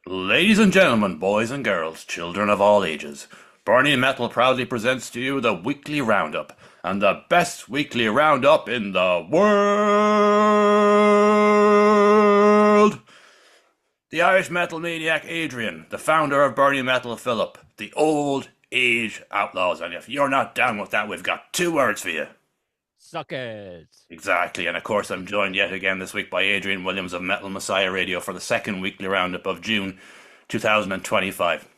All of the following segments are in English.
Ladies and gentlemen, boys and girls, children of all ages, Burning Metal proudly presents to you the weekly roundup, and the best weekly roundup in the world. The Irish metal maniac Adrian, the founder of Burning Metal Philip, the old age outlaws, and if you're not down with that, we've got two words for you. Suck it. Exactly, and of course I'm joined yet again this week by Adrian Williams of Metal Messiah Radio for the second weekly roundup of June 2025.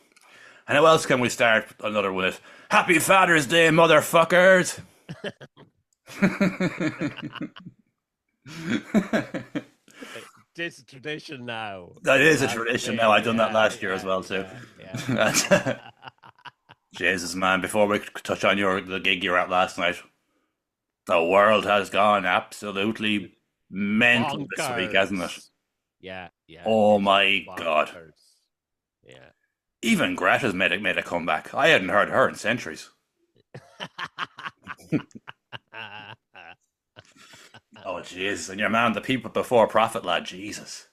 And how else can we start another with Happy Father's Day, motherfuckers! This is tradition now. That You is a have to tradition now. say, I've done that yeah, last year as yeah, well too. yeah, yeah. Jesus, man! Before we touch on the gig you're at last night, the world has gone absolutely mental this week, hasn't it? Bonkers. Yeah, yeah, Oh it's my God! bonkers. Yeah. Even Greta's made a comeback. I hadn't heard her in centuries. Oh Jesus! And your man, the people before Prophet lad, Jesus.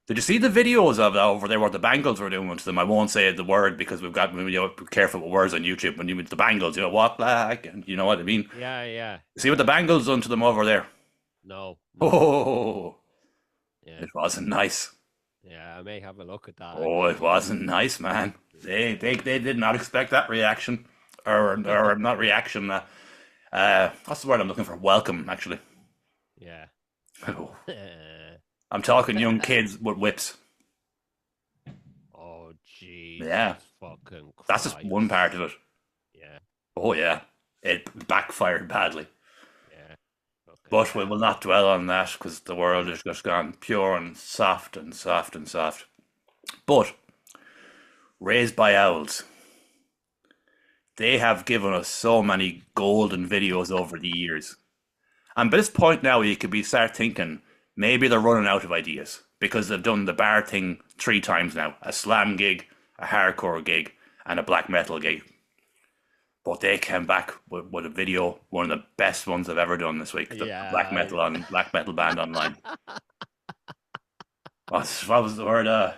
Did you see the videos of that over there what the Bangles were doing to them? I won't say the word because we've got be careful with words on YouTube. When you the Bangles, walk like, and you know what I mean. Yeah, yeah. See what the Bangles done to them over there? No, no. Oh, Yeah, it wasn't nice. yeah. I may have a look at that Oh, it actually. wasn't nice, man. They did not expect that reaction, or not reaction. What's the word I'm looking for? Welcome, actually. Yeah. I'm talking young kids with whips. Oh, Jesus Yeah, fucking that's just one Christ. part of it. Yeah, Oh yeah, it backfired badly. yeah. Fucking But we will hell. not dwell on that because the world has just gone pure and soft and soft and soft. But Raised by Owls, they have given us so many golden videos over the years. And by this point now, you could be start thinking maybe they're running out of ideas because they've done the bar thing three times now: a slam gig, a hardcore gig, and a black metal gig. But they came back with a video, one of the best ones I've ever done this week. The Yeah. black metal band online. What was the word?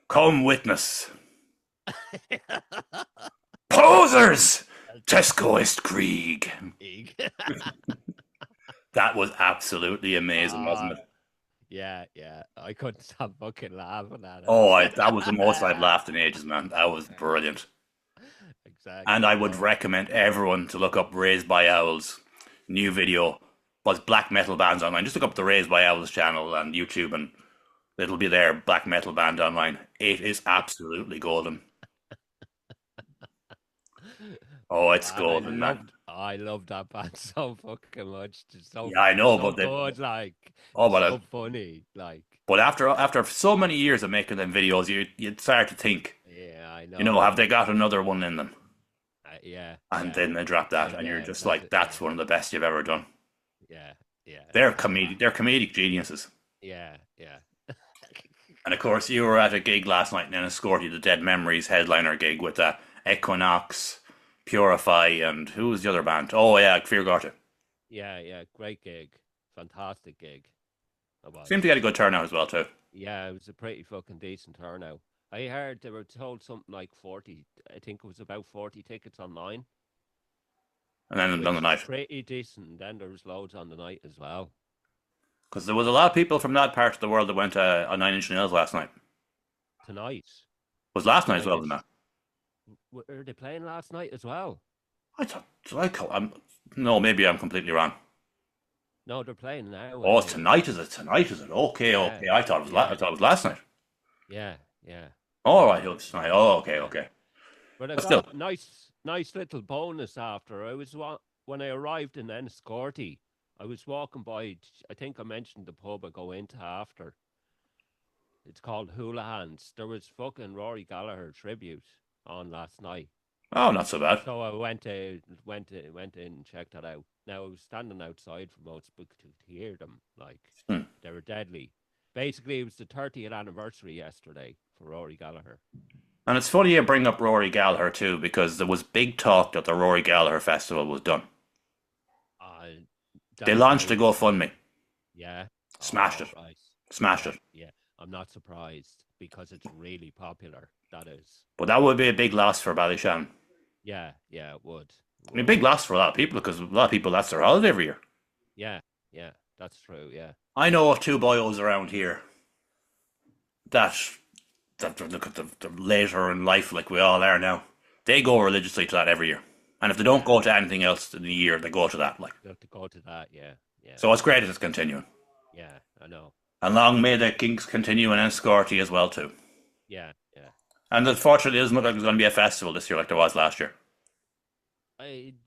Come witness. Posers! Tesco ist Krieg. That was absolutely amazing, wasn't Ah, it? yeah, yeah. I couldn't stop fucking laughing at Oh, it. that was the most I've laughed in ages, man. That was brilliant. And Exactly, I would yeah. recommend everyone to look up Raised by Owls. New video was black metal bands online. Just look up the Raised by Owls channel on YouTube and it'll be there. Black metal band online. It is absolutely golden. Oh, it's Man, I golden, man. loved I loved that band so fucking much. It's Yeah, I know, so but good, like oh, it's so funny. Like after so many years of making them videos, you'd start to think, yeah, I have know. they got another one in them? Yeah, And yeah. then they drop that, And and you're just that like, that's yeah, one of the best you've ever done. yeah, yeah. They're comedic geniuses. Yeah, yeah. And of course, you were at a gig last night in Enniscorthy, the Dead Memories headliner gig with Equinox, Purify, and who was the other band? Oh yeah, Fear Gorta. Yeah, yeah. Great gig. Fantastic gig. It Seemed was. to get a good turnout as well too. Yeah, it was a pretty fucking decent turnout. I heard they were told something like 40, I think it was about 40 tickets online, And then on the which is night, pretty decent. And then there was loads on the night as well. because there was a lot of people from that part of the world that went to a Nine Inch Nails last night. Tonight, Was last night as Nine well, than Inch, that? were they playing last night as well? I thought, no, maybe I'm completely wrong. No, they're playing now, I Oh, it's think. tonight, is it? Tonight, is it? Okay, Yeah, okay. I yeah, thought it was last night. yeah, yeah, All right, it was tonight. Oh, okay, yeah. okay. But I But still, got nice little bonus after. When I arrived in Enniscorthy, I was walking by. I think I mentioned the pub I go into after. It's called Hula Hands. There was fucking Rory Gallagher tribute on last night, oh, not so bad. so I went in and checked that out. Now I was standing outside for most to hear them. Like Hmm. they were deadly. Basically, it was the 30th anniversary yesterday for Rory Gallagher. And it's funny you bring up Rory Gallagher too, because there was big talk that the Rory Gallagher Festival was done. Uh, They that's launched a out. GoFundMe, Yeah. smashed All it, right. smashed Yeah. it. Yeah. I'm not surprised because it's really popular. That is. But that would be a big loss for Ballyshannon. Yeah, yeah, it would. It I mean, would. big loss for a lot of people because a lot of people, that's their holiday every year. Yeah, yeah, that's true. Yeah. I know of two boyos around here that look at the later in life like we all are now. They go religiously to that every year. And if they don't Yeah. go to anything else in the year, they go to that. Like, You have to go to that. Yeah, yeah, so it's great that it's continuing. yeah. I know. And long may the Kings continue in Enniscorthy as well too. Yeah, yeah. And unfortunately, it doesn't look like there's going to be a festival this year like there was last year.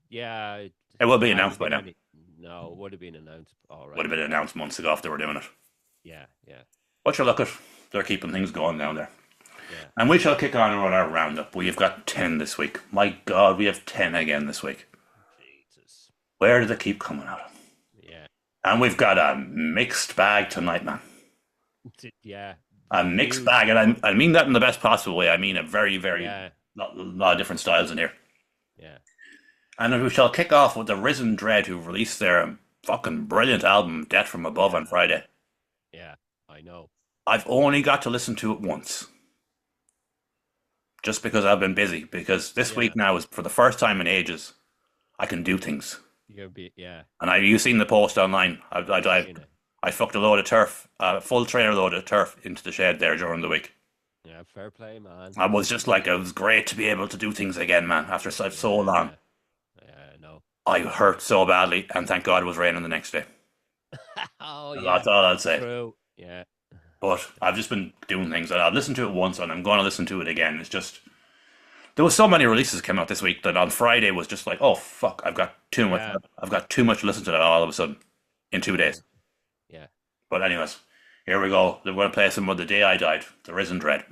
Yeah. It will be There hasn't announced by been now. any. No, it would have been announced Would have already. been announced months ago if they were doing it. Yeah, yeah, But you look at, they're keeping things going down there. yeah. And we shall kick on with our roundup. We've got 10 this week. My God, we have 10 again this week. Jesus. Where do they keep coming out of? Yeah, And we've got a mixed bag tonight, man. yeah. A mixed Huge. bag. And I mean that in the best possible way. I mean a very, very Yeah, lot of different styles in here. yeah, And we shall kick off with the Risen Dread, who released their fucking brilliant album, Death from Above, on Friday. yeah. I know. I've only got to listen to it once. Just because I've been busy. Because this Yeah, week now is for the first time in ages, I can do things. yeah. And you've seen the post online. I've seen it. I fucked a load of turf, a full trailer load of turf into the shed there during the week. Yeah, fair play, man. I was just like, it was great to be able to do things again, man, after so long. Yeah, yeah, I know. I hurt so badly, and thank God it was raining the next day. Oh And yeah, that's all I'd say. true. Yeah, But I've just been doing things, and I've listened to it once, and I'm going to listen to it again. It's just, there was so many releases came out this week that on Friday was just like, oh fuck, I've got too much. yeah, I've got too much to listen to that all of a sudden in 2 days. yeah. But anyways, here we go. We're going to play some of The Day I Died, The Risen Dread.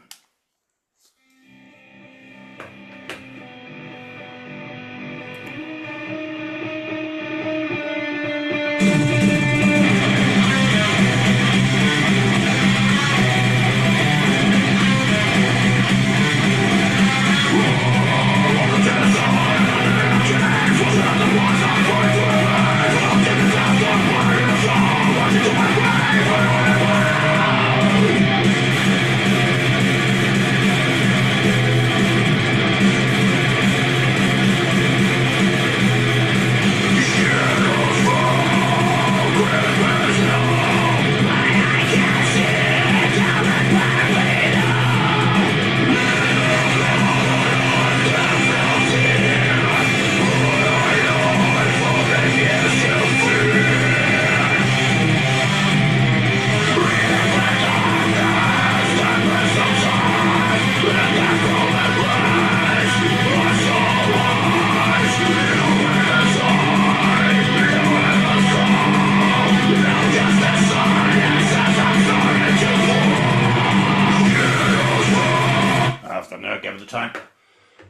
After now, give it the time.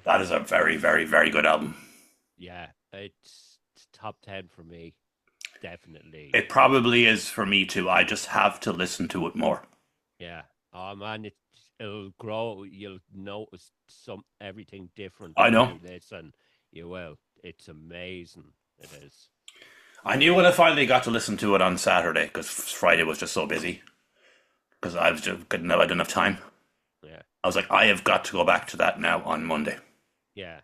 That is a very, very, very good album. Yeah, it's top 10 for me, definitely. It probably is for me too. I just have to listen to it more. Yeah. Oh man, it'll grow. You'll notice everything different I know. when you listen. You will. It's amazing. It is. I knew when I finally got to listen to it on Saturday because Friday was just so busy because I was just I didn't have time. Yeah. I was like, I have got to go back to that now on Monday Yeah.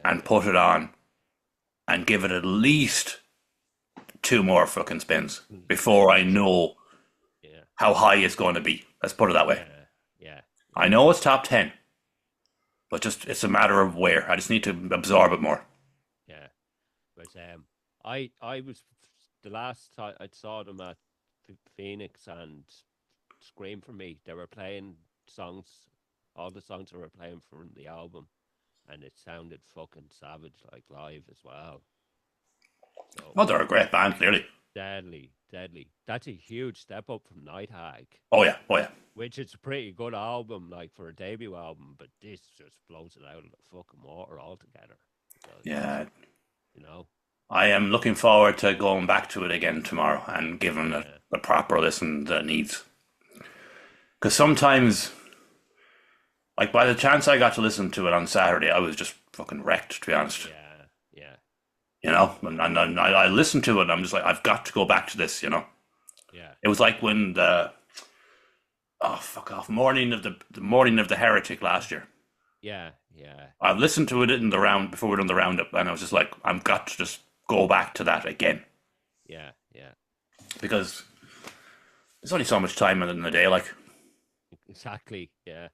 and put it on and give it at least 2 more fucking spins before I know Yeah. how high it's going to be. Let's put it that way. Yeah. Yeah. I know it's top 10, but just it's a matter of where. I just need to absorb it more. Yeah. But I was the last time I saw them at Phoenix and Scream for Me. They were playing songs, all the songs they were playing from the album, and it sounded fucking savage like live as well. So Oh, they're a great band, clearly. deadly, deadly. That's a huge step up from Night Hag, Oh yeah, oh yeah. which is a pretty good album, like for a debut album. But this just blows it out of the fucking water altogether. Because, Yeah, you know. I am looking forward to going back to it again tomorrow and giving it Yeah. the proper listen that it needs. Because sometimes, like by the chance I got to listen to it on Saturday, I was just fucking wrecked, to be honest. Yeah, yeah, You know, and I listened to it and I'm just like, I've got to go back to this, you know. yeah, It was like when the, oh fuck off. The morning of the Heretic last year. Yeah, yeah, I've listened to it in the round before we done the roundup, and I was just like, I've got to just go back to that again yeah, yeah. because there's only so much time in the day, like, Exactly. Yeah.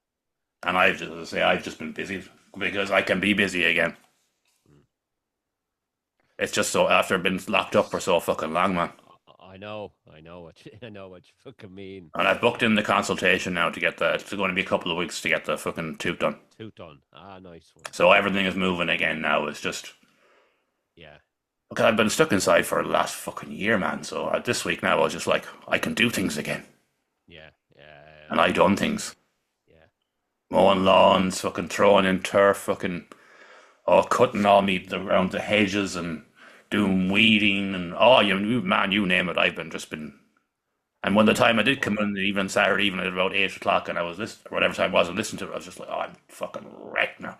and I've just, as I say, I've just been busy because I can be busy again. Mm. It's just so after being locked up for so fucking long, man. I know what I know what you fucking mean. And I've booked in the consultation now to get the. It's going to be a couple of weeks to get the fucking tooth done. Tooth done. Ah, nice one. So everything is moving again now. It's just Yeah, because I've been stuck inside for the last fucking year, man. So this week now I was just like, I can do things again, yeah, yeah, and I done things. yeah. Mowing lawns, fucking throwing in turf, fucking cutting all me around the hedges and doing weeding and you name it. I've been just been. And when the time I did come in, even Saturday evening at about 8 o'clock, and I was listening, whatever time it was, and listening to it, I was just like, oh, I'm fucking wrecked now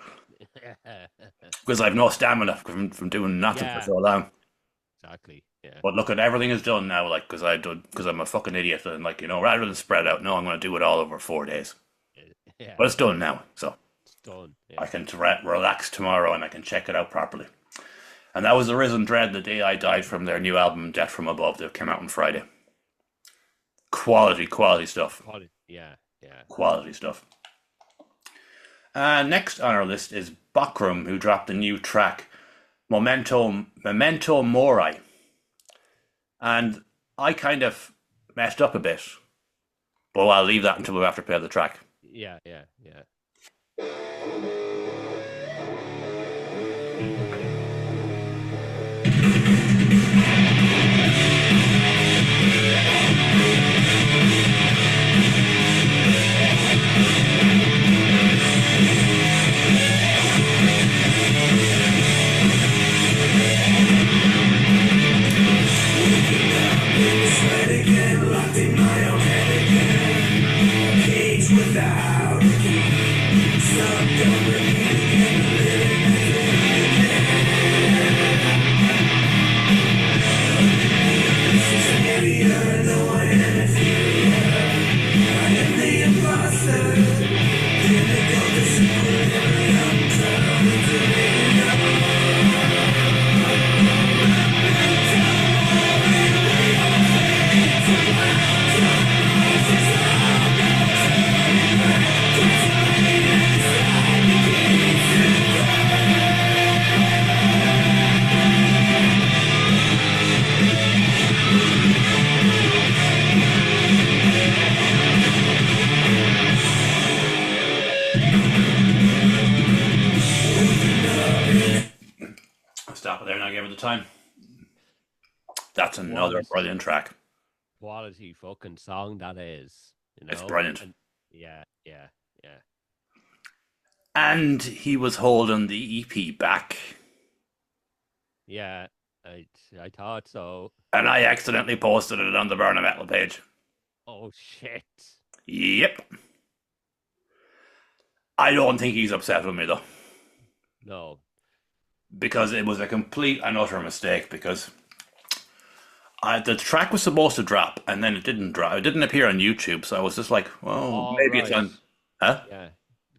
because I've no stamina from doing nothing for Yeah, so long. exactly. Yeah, But look at everything is done now, like because I'm a fucking idiot, and like rather than spread out, no, I'm going to do it all over 4 days. yeah. But it's done now, so It's done. I Yeah. can relax tomorrow and I can check it out properly. And that was the Risen Dread, the day I died, from their new album Death from Above that came out on Friday. Quality stuff. Yeah, yeah. Quality stuff. Next on our list is Bokrum, who dropped a new track, Memento Mori. And I kind of messed up a bit. But I'll leave that until we have to play the track. Yeah, yeah, yeah. I'll stop it there and I'll give it the time. That's another Quality, brilliant track. quality fucking song that is. You It's know, brilliant. and yeah, yeah, yeah. And he was holding the EP back. Yeah, I thought so. And I accidentally posted it on the Burn of Metal page. Oh shit. Yep. I don't think he's upset with me though. No. Because it was a complete and utter mistake because the track was supposed to drop and then it didn't drop. It didn't appear on YouTube, so I was just like, well, All maybe it's right. on. Huh? Yeah.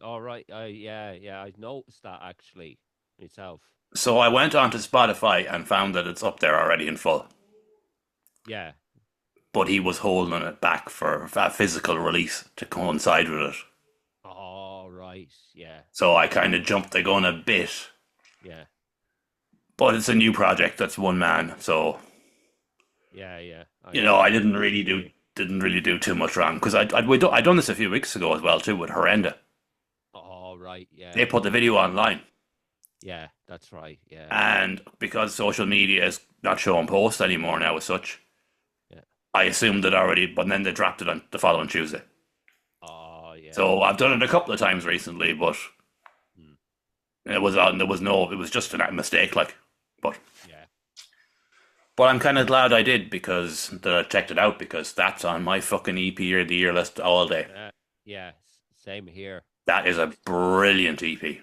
All right. Yeah, yeah. I noticed that actually myself. So I went onto Spotify and found that it's up there already in full. Yeah. But he was holding it back for a physical release to coincide with it. All right. Yeah. So I kind of jumped the gun a bit. Yeah. But it's a new project that's one man, so Yeah. Yeah. I didn't really do too much wrong because I'd done this a few weeks ago as well too with Horrenda. All right. They Yeah. put the video online, Yeah. That's right. Yeah. and because social media is not showing posts anymore now as such, Yeah. I assumed it already. But then they dropped it on the following Tuesday. Oh yeah. So I've done it a couple of times recently, but Mm. it was on. There was no. It was just a mistake, like. But Yeah. I'm kind of glad I did because that I checked it out because that's on my fucking EP of the year list all day. Yeah. Same here. That is a brilliant EP.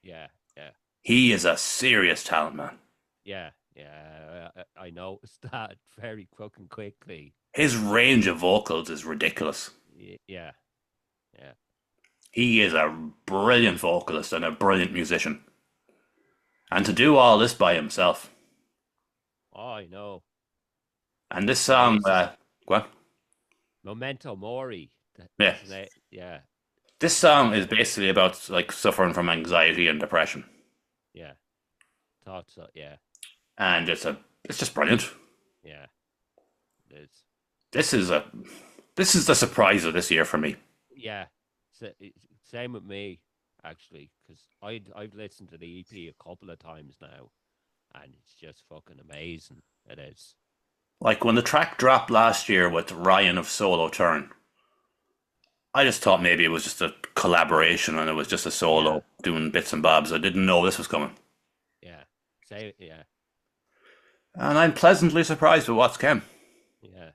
Yeah. Yeah. He is a serious talent, man. Yeah. Yeah. I noticed that very fucking quickly. His range of vocals is ridiculous. Yeah. Yeah. He is a brilliant vocalist and a brilliant musician. And to do all this by himself. Oh, I know. And this song, Amazing. what? Memento Mori. Yeah. That's an yeah. This song is Fucking basically about like suffering from anxiety and depression. yeah. Thought so. Yeah. And it's just brilliant. Yeah. It is. This is a this is the surprise of this year for me. Yeah. Same with me, actually, because I've listened to the EP a couple of times now, and it's just fucking amazing. It is. Like when the track dropped last year with Ryan of Solo Turn, I just thought maybe it was just a collaboration and it was just a Yeah. solo doing bits and bobs. I didn't know this was coming. Yeah. Say yeah. And I'm pleasantly surprised with what's came. Yeah.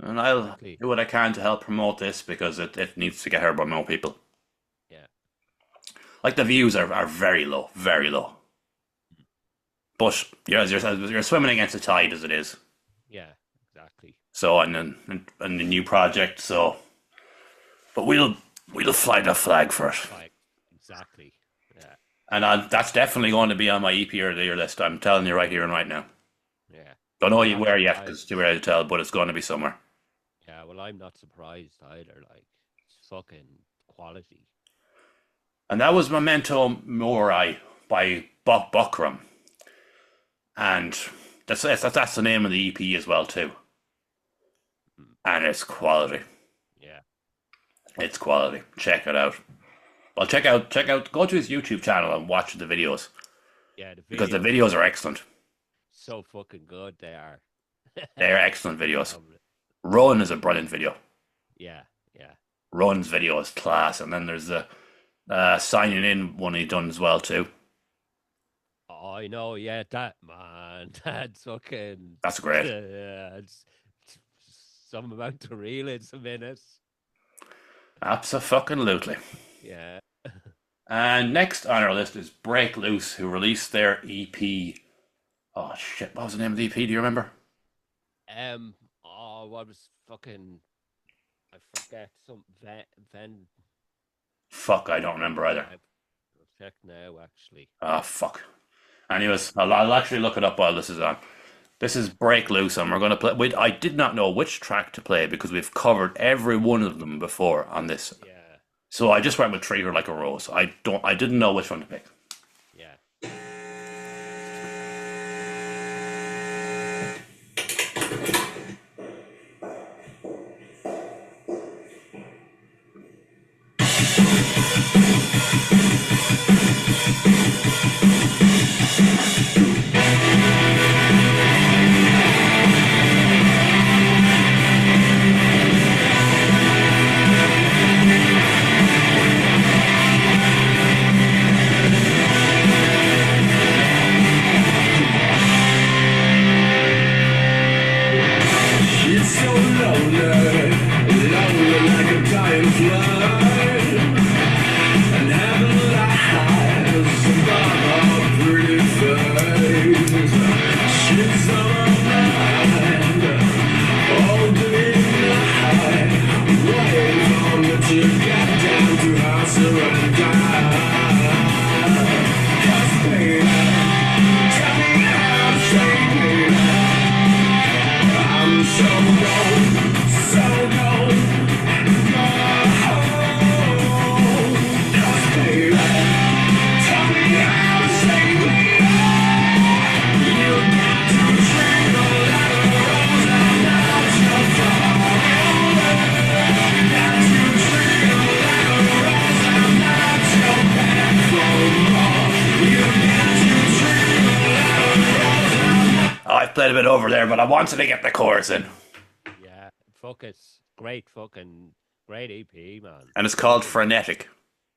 And I'll Exactly. do what I can to help promote this because it needs to get heard by more people. Yeah. Like the views are very low, very low. But you're swimming against the tide as it is. Yeah. Exactly. So and a new project. So, but we'll fly the flag for it. Like exactly. Yeah. And that's definitely going to be on my EP or the year list. I'm telling you right here and right now. Yeah. Don't know I'm not where yet because surprised. it's too early to tell, but it's going to be somewhere. Yeah. Well, I'm not surprised either. Like it's fucking quality. And that was Memento Mori by Buckram. And that's the name of the EP as well too. Mm. And it's quality. Yeah. It's quality. Check it out. Well, check out. Go to his YouTube channel and watch the videos Yeah. The because the videos videos are excellent. so fucking good. They are. They're excellent videos. Lovely. Run is a brilliant video. Yeah. Yeah. Run's video is class, and then there's the signing in one he done as well too. Oh, I know. Yeah. That man. That's fucking. That's great. Yeah. It's some amount to reel in some minutes. Absolutely. Yeah. And next on our list is Break Loose, who released their EP. Oh shit! What was the name of the EP? Do you remember? Oh, what was fucking? I forget some Ven. Fuck, I don't remember either. I'll check now. Actually. Ah, fuck. Anyways, I'll actually look it up while this is on. This is Break Loose, and we're going to play. I did not know which track to play because we've covered every one of them before on this. Yeah. So I just went with Treat Her Like a Rose. I didn't know which one to pick. Yeah. It's so lonely, lonely like a dying fly, and heaven lies above our pretty face. She's on my mind, all day night, waiting for me to get down to her surrender. 'Cause baby, tell me how to say baby, I'm so gone, so gone. Oh, 'cause baby, tell me how to say baby, you got to treat her like a rose and not your father. Got to treat her like a rose and not your bad for more. You got to treat her like a rose and Oh, I've played a bit over there, but I wanted to get the chorus in. Yeah. Fuck it's great. Fucking great EP, man. And it's called Fucking Frenetic.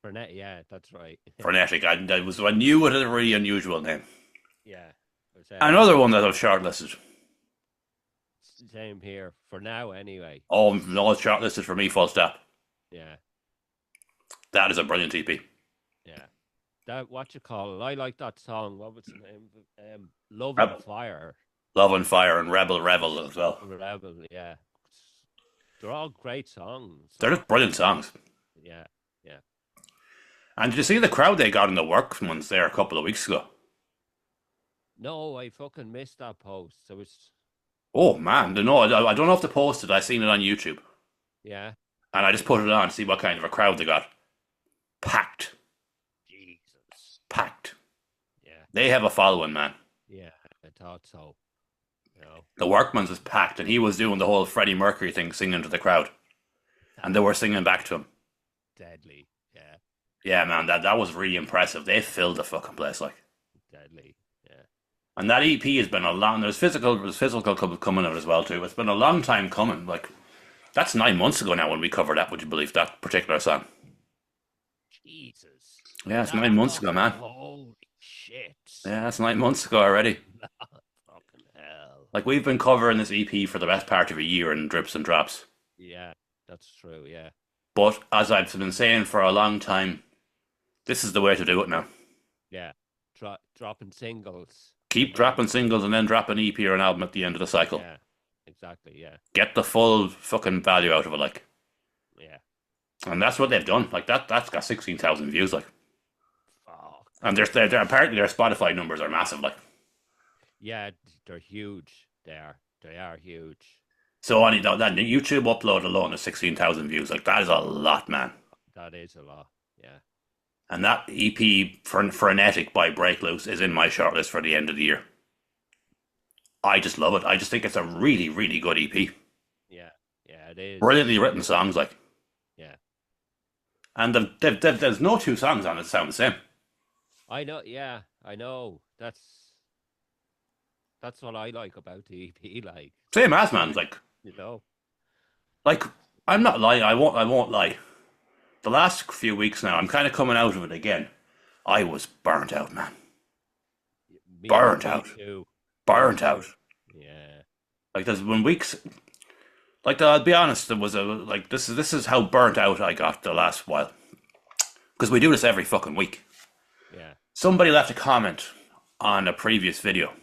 Fernet. Yeah, that's right. Frenetic. I knew it had a really unusual name. Yeah. It was, Another one that I've shortlisted. same here for now, anyway. Oh, no, it's shortlisted for me, full stop. Yeah. That is a brilliant EP. Yeah. That what you call it? I like that song. What was the name? Love Reb- and Fire. Love and Fire and Rebel Revel as well. Rebel. Yeah. They're all great songs. They're just brilliant songs. Yeah, yeah. And did you see the crowd they got in the work ones there a couple of weeks ago? No, I fucking missed that post. So it's Oh man, no, I don't know if they posted. I seen it on YouTube, yeah. and I just put it on to see what kind of a crowd they got. Packed, Jesus. packed. Yeah, They have a following, man. yeah. I thought so. The Workman's was packed, and he was doing the whole Freddie Mercury thing, singing to the crowd, and they were singing back to him. Deadly. Yeah, Yeah, man, that was really impressive. They filled the fucking place, like. deadly. Yeah. And that EP has been a long. There's physical coming out as well too. It's been a long time coming. Like, that's 9 months ago now when we covered that. Would you believe that particular song? Jesus. Yeah, it's 9 months ago, man. Holy shit. Yeah, that's 9 months ago already. Fucking hell. Like, we've been covering this EP for the best part of a year in drips and drops. Yeah, that's true. Yeah. But as I've been saying for a long time, this is the way to do it now. Yeah. Dropping singles. Keep dropping singles and then drop an EP or an album at the end of the cycle. Yeah, exactly. Yeah. Get the full fucking value out of it, like. Yeah. And that's what they've done. Like, that's got 16,000 views, like. Fuck. And they're apparently their Spotify numbers are massive, like. Yeah, they're huge. They are huge. So only that YouTube upload alone is 16,000 views. Like, that is a lot, man. That is a lot. Yeah. And that EP for Frenetic by Break Loose is in my shortlist for the end of the year. I just love it. I just think it's a really, really good EP. Yeah. Yeah, it is. Brilliantly written songs, like. Yeah. And there's no two songs on it that sound the same. I know. Yeah, I know. That's what I like about the EP. Like, Same as, man. Like, I'm not lying. I won't lie. The last few weeks now, I'm kind of coming out of it again. I was burnt out, man. Burnt out. Too. Burnt out. Yeah. Like, there's been weeks. Like, I'll be honest, there was this is how burnt out I got the last while. Because we do this every fucking week. Yeah. Somebody left a comment on a previous video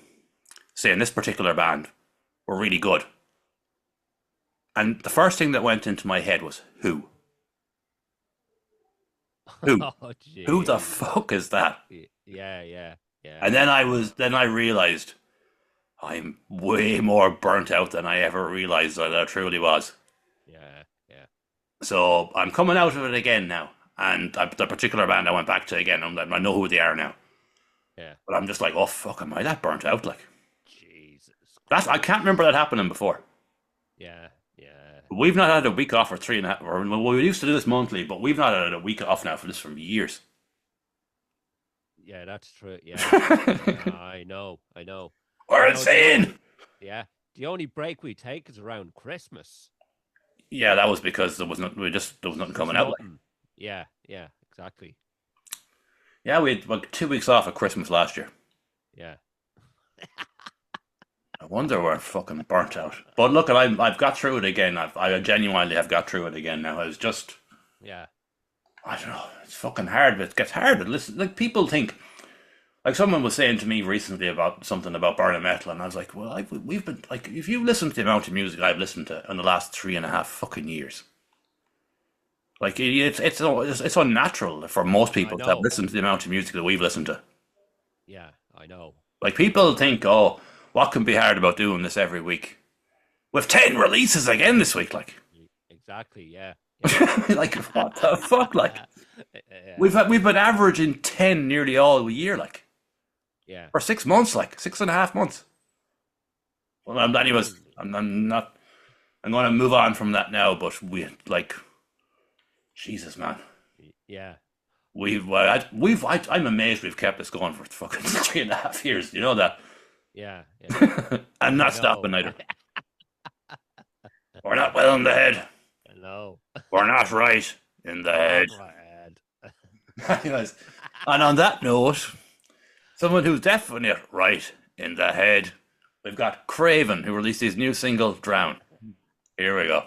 saying this particular band were really good. And the first thing that went into my head was, who? Who? Oh, Who the jeez. fuck is that? Yeah, yeah, yeah. And then I realized I'm way more burnt out than I ever realized that I truly was. Yeah, yeah. So I'm coming out of it again now. And the particular band I went back to again, I know who they are now. Yeah. But I'm just like, oh fuck, am I that burnt out? Like, Jesus. I can't remember that happening before. Yeah, yeah. We've not had a week off for 3.5. Or we used to do this monthly, but we've not had a week off now for this for years. Yeah, that's true. Yeah. I know. We're You know, insane. Yeah. The only break we take is around Christmas. Yeah, that was because there was nothing coming out. Like. Nothing. Yeah, yeah, exactly. Yeah, we had like 2 weeks off at Christmas last year. Yeah. I wonder we're fucking burnt out. But look, I've got through it again. I genuinely have got through it again now. It's just, Yeah. I don't know. It's fucking hard. But it gets hard. Listen, like people think, like someone was saying to me recently about something about burning metal, and I was like, well, we've been like, if you listen to the amount of music I've listened to in the last 3.5 fucking years, like it's unnatural for most people to have listened to the amount of music that we've listened to. Yeah, I know. Like people think, oh, what can be hard about doing this every week? With 10 releases again this week, like. Exactly, yeah. Like what the fuck, like. Yeah. We've been averaging 10 nearly all year, like. Yeah. For 6 months, like 6.5 months. Well, anyways, I'm not. I'm going to move on from that now. But we like, Jesus, man. Yeah. I'm amazed we've kept this going for fucking 3.5 years. You know that. Yeah. Yeah. I'm not stopping either. We're not well in the head. I know. We're not right in the head. Right. Anyways, and on that note, someone who's definitely right in the head, we've got Craven, who released his new single, Drown. Here we go.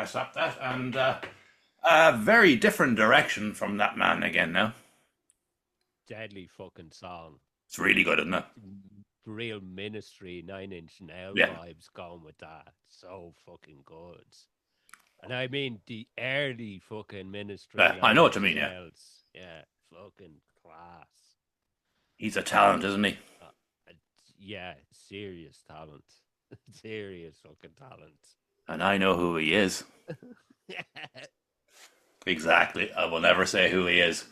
stop that. And a very different direction from that man again now. Deadly fucking song. It's really good, isn't it? Real Ministry, 9 Inch Nail Yeah. vibes going with that. So fucking good. And I mean the early fucking Ministry. Yeah, I know what you 9 Inch mean, yeah. Nails. Yeah, fucking class. He's a talent, isn't he? Yeah, serious talent. Serious fucking talent. And I know who he is. Exactly. I will never say who he is.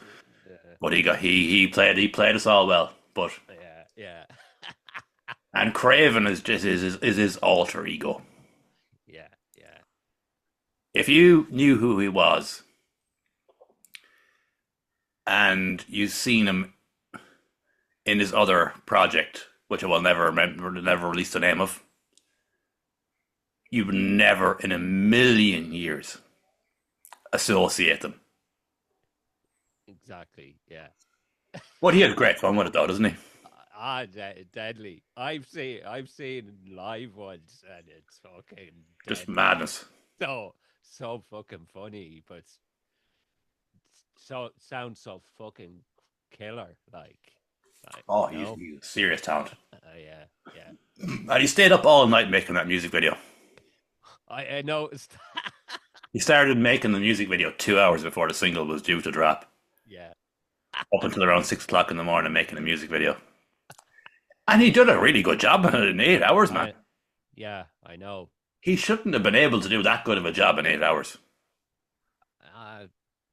But he played us all well. But yeah. and Craven is just his alter ego. Yeah. If you knew who he was and you've seen him in his other project, which I will never release the name of, you would never in a million years associate them. Exactly. Yeah. But he had great fun with it though, doesn't he? Deadly. I've seen live ones, and it's fucking Just deadly. madness. So fucking funny, but so sounds so fucking killer. Like Oh, you know? he's serious talent. Yeah. And he stayed up all night making that music video. I noticed. He started making the music video 2 hours before the single was due to drop. Yeah. Up until around 6 o'clock in the morning making a music video. And he did a really good job in it in 8 hours, man. Yeah, I know. He shouldn't have been able to do that good of a job in 8 hours.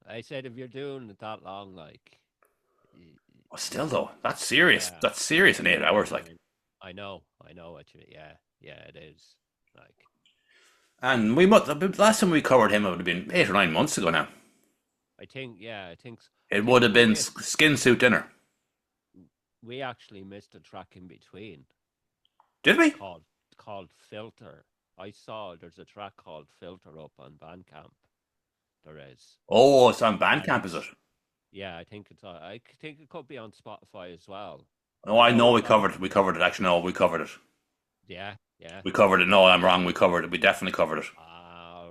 I said if you're doing it that long, like. But still, though, that's serious. Yeah. That's serious in 8 hours, like. I know what you. Yeah, it is. Like. And the last time we covered him, it would have been 8 or 9 months ago now. I think. It would have been Skin Suit Dinner. We actually missed a track in between. Did we? Called Filter. I saw there's a track called Filter up on Bandcamp. There is. Oh, it's on Bandcamp, is it? Yeah, I think it's. I think it could be on Spotify as well. Oh, I know we covered it. Actually, no, we covered it. Yeah. We covered it. No, I'm wrong. We covered it. We definitely covered it.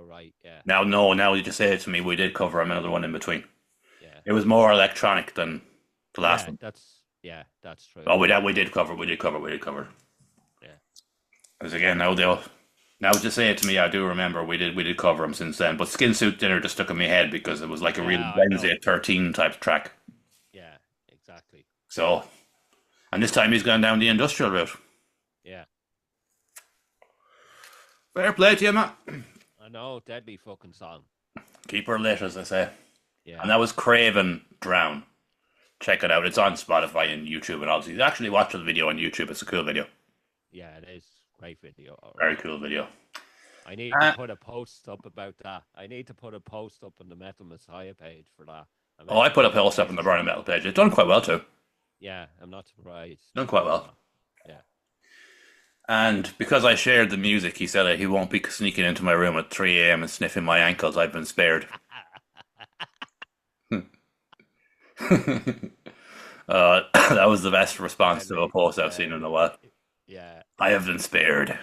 Right, yeah. Now you just say it to me. We did cover another one in between. Yeah. It was more electronic than the last one. That's true. Oh, we did cover. Yeah. Because again, now just say it to me. I do remember we did cover them since then. But Skin Suit Dinner just stuck in my head because it was like a real Wednesday 13 type track. Yeah, exactly. So, and this time he's gone down the industrial route. Yeah. Fair play to you, Matt. I know, deadly fucking song. Keep her lit, as I say. Yeah. And that was Craven Drown. Check it out. It's on Spotify and YouTube, and obviously, actually watch the video on YouTube. It's a cool video. Yeah, it is. Great video. Very cool video. I need to put a post up about that. I need to put a post up on the Metal Messiah page for that. I put a post up on the Burning Metal page. It's done quite well too. Yeah, I'm not surprised. Done quite well. Yeah. And because I shared the music, he said he won't be sneaking into my room at 3 a.m. and sniffing my ankles. I've been spared. That was the best response to a post I've seen in a while. Yeah. I have been spared.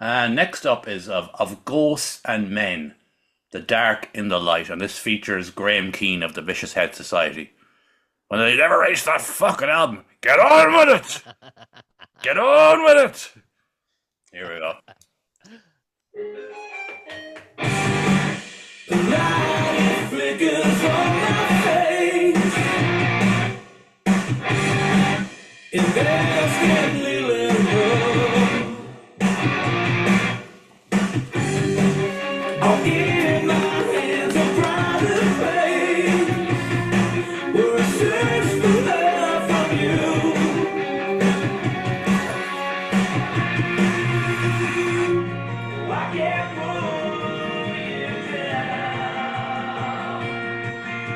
Next up is of Ghosts and Men, The Dark in the Light, and this features Graham Keane of the Vicious Head Society. When they never released that fucking album, get on with it! Get on with it! Here we go. The light flickers on my face. It bears gently let go. I'll give my hands a brighter fate. Where I search for love from you. I can't pull you down.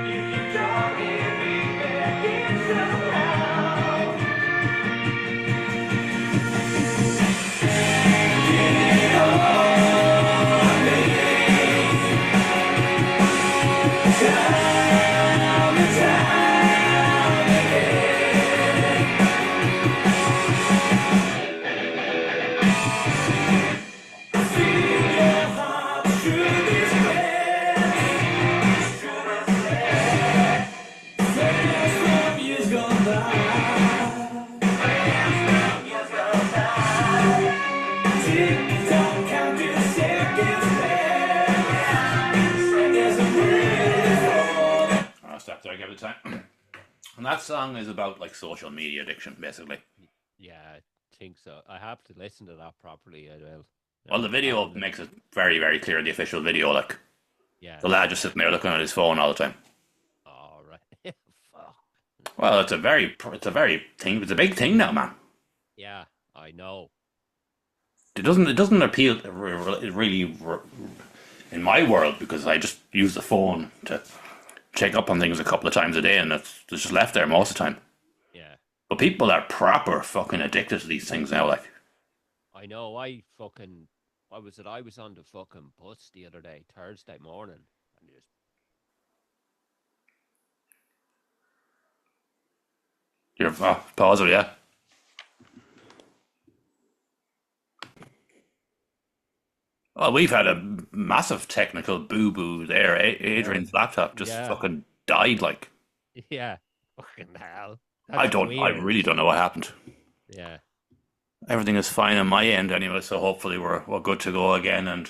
If you don't give me back in somehow. Get it on me. Time and time again. the time. And that song is about like social media addiction, basically. Yeah, I think so. I have to listen to that properly. I will. Well, the video I'll makes it very, very clear. The official video, like yeah. the lad just sitting there looking at his phone all the time. All right. Fuck. Well, it's a It's a big thing now, man. Yeah, I know. It doesn't appeal really in my world because I just use the phone to check up on things a couple of times a day, and it's just left there most of the time. Yeah, But people are proper fucking addicted to these things now. Like, I know. What was it? I was on the fucking bus the other day, Thursday morning, and just you're positive, yeah. Well, we've had a massive technical boo boo there. Adrian's laptop just Yeah. fucking died. Like, yeah, fucking hell. I That's don't, I weird. really don't know what happened. Yeah, Everything is fine on my end anyway, so hopefully we're good to go again. And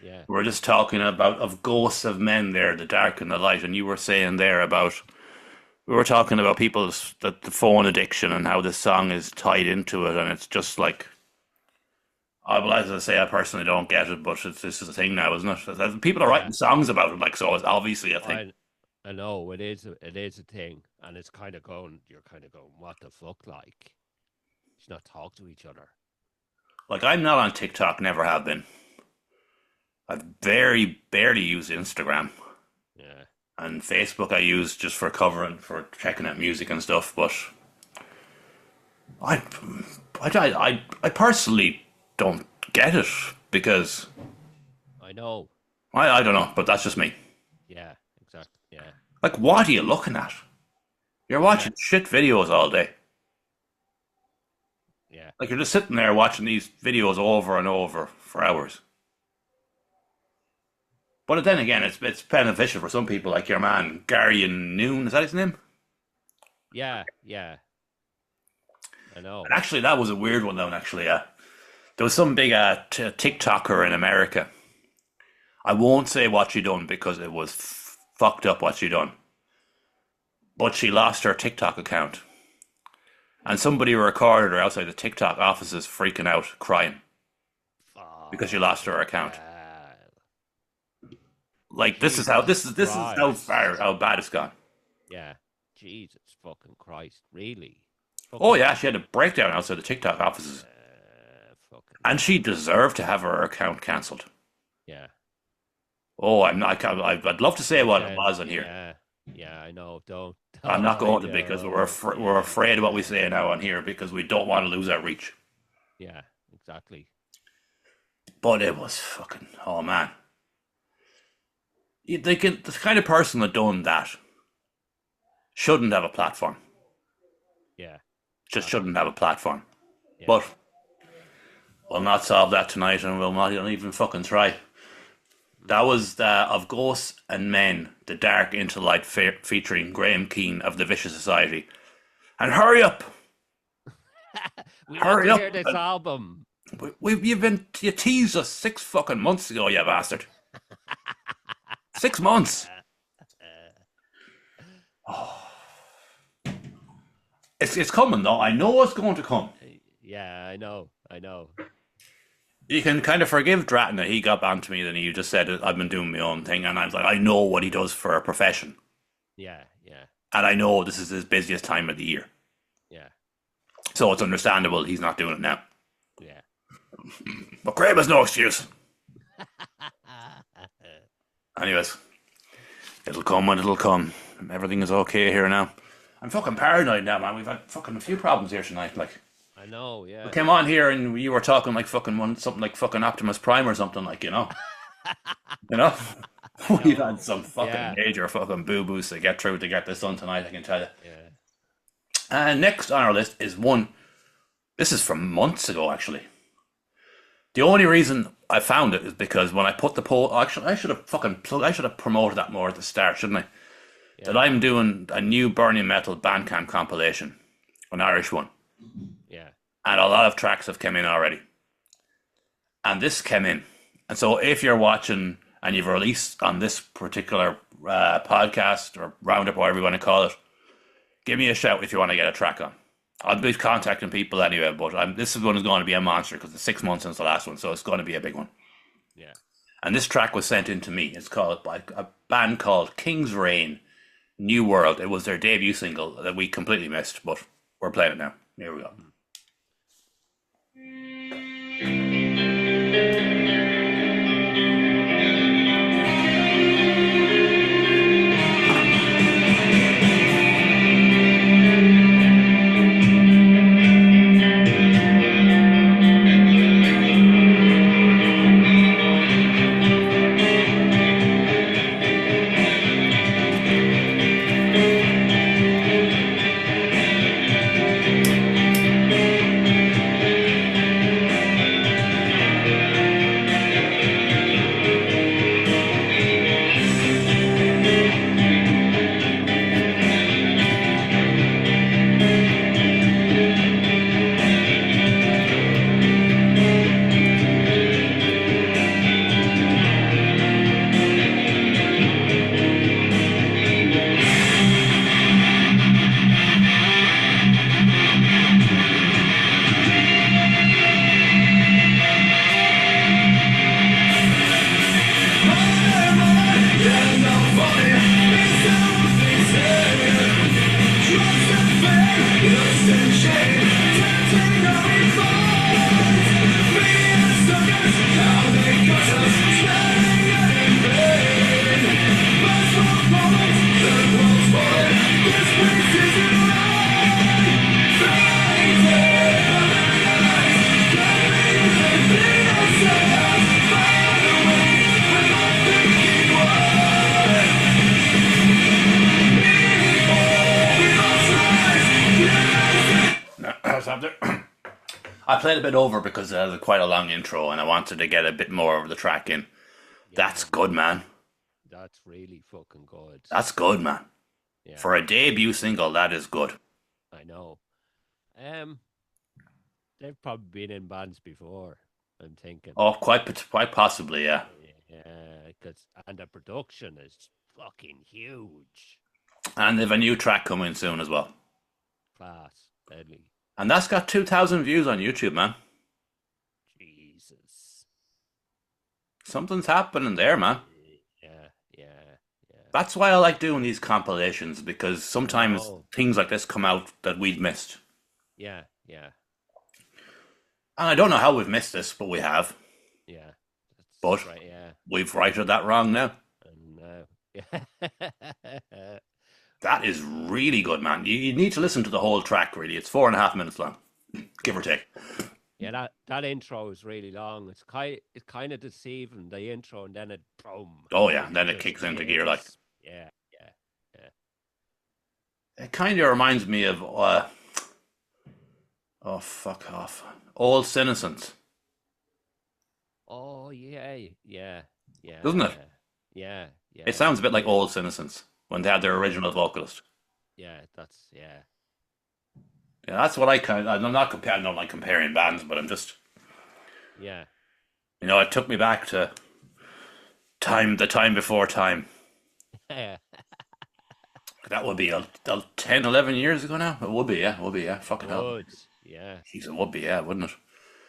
yeah, we're just talking about of ghosts of men there, the dark and the light. And you were saying there about we were talking about people's the phone addiction and how this song is tied into it, and it's just like. Well, as I say, I personally don't get it, but this is a thing now, isn't it? People are writing songs about it, like, so it's obviously a thing. I know it is. It is a thing, and it's kind of going. You're kind of going, what the fuck, like. Should not talk to each other. Like, I'm not on TikTok, never have been. I've very barely used Instagram. Yeah, And Facebook I use just for covering, for checking out music and stuff, but I personally don't get it because I know. I don't know, but that's just me. Yeah, exactly. Yeah, Like, what are you looking at? You're watching shit videos all day. yeah, Like, you're just sitting there watching these videos over and over for hours. But then again, it's beneficial for some people, like your man Gary and Noon. Is that his name? yeah, yeah. I know. And actually, that was a weird one, though. Actually, there was some big TikToker in America. I won't say what she done because it was fucked up what she done. But she lost her TikTok account. And somebody recorded her outside the TikTok offices freaking out, crying. Because she lost her account. Like, this is how how bad it's gone. Yeah. Jesus fucking Christ. Really? Oh yeah, she had a breakdown outside the TikTok offices. Fucking. And she deserved to have her account cancelled. Yeah. Oh, I'd love to say what it was on here. Yeah. Yeah, I know. Don't. I'm not going to because we're afraid of what we say now on here because we don't want to lose our reach. Yeah, exactly. But it was fucking, oh man. The kind of person that done that shouldn't have a platform. Yeah. Just shouldn't have a platform. Yeah. But we'll not solve that tonight and we'll not even fucking try. That was Of Ghosts and Men, The Dark Into Light featuring Graham Keane of the Vicious Society. And hurry up! We Hurry want up. to hear this album. You teased us 6 fucking months ago, you bastard. 6 months. Oh. It's coming though. I know it's going to come. Yeah, I know. You can kind of forgive Dratton that he got back to me and he just said I've been doing my own thing, and I was like, I know what he does for a profession. Yeah. And I know this is his busiest time of the year. Yeah. So it's understandable he's not doing it now. Yeah. But Graham has no excuse. Anyways, it'll come when it'll come. Everything is okay here now. I'm fucking paranoid now, man. We've had fucking a few problems here tonight. Like, I know, yeah. we came on here and you were talking like something like fucking Optimus Prime or something, like, you know. You know? We've had some fucking major fucking boo-boos to get through to get this done tonight, I can tell you. Yeah. And next on our list is one. This is from months ago, actually. The only reason I found it is because when I put the poll, actually, I should have promoted that more at the start, shouldn't I? Yeah. That I'm doing a new Burning Metal Bandcamp compilation, an Irish one. Yeah. And a lot of tracks have come in already. And this came in. And so if you're watching and you've released on this particular podcast or roundup, whatever you want to call it, give me a shout if you want to get a track on. I'll be contacting people anyway, but this one is going to be a monster because it's 6 months since the last one, so it's going to be a big one. Yeah. And this track was sent in to me. It's called by a band called King's Reign, New World. It was their debut single that we completely missed, but we're playing it now. Here we go. I played a bit over because it had quite a long intro and I wanted to get a bit more of the track in. That's good, man. That's really fucking good. That's good, man. Yeah. For a debut single, that is good. I know. They've probably been in bands before, I'm thinking. Oh, quite possibly, yeah. Yeah, and the production is fucking huge. And they've a new track coming soon as well. Class, deadly. And that's got 2,000 views on YouTube, man. Jesus. Something's happening there, man. Yeah. That's why I like doing these compilations, because sometimes things like this come out that we've missed. Yeah. And I don't know how we've missed this, but we have. Yeah. But right, yeah. we've righted that wrong now. Yeah. That is really good, man. You need to listen to the whole track, really. It's 4.5 minutes long, give or take. Yeah, that intro is really long. It's kind of deceiving, the intro, and then it boom. Oh yeah, then it kicks into gear like. Yeah. It kind of reminds me of oh fuck off, Old Innocence. Oh yeah. Doesn't it? Yeah. It sounds a bit like Old Innocence when they had their original vocalist. Yeah, Yeah, that's what I'm not comparing. I don't like comparing bands, but I'm just. Yeah. It took me back to the time before time. Yeah. That would be 10, 11 years ago now. It would be, yeah. Fucking hell. Yeah. Jeez, it would be, yeah, wouldn't it?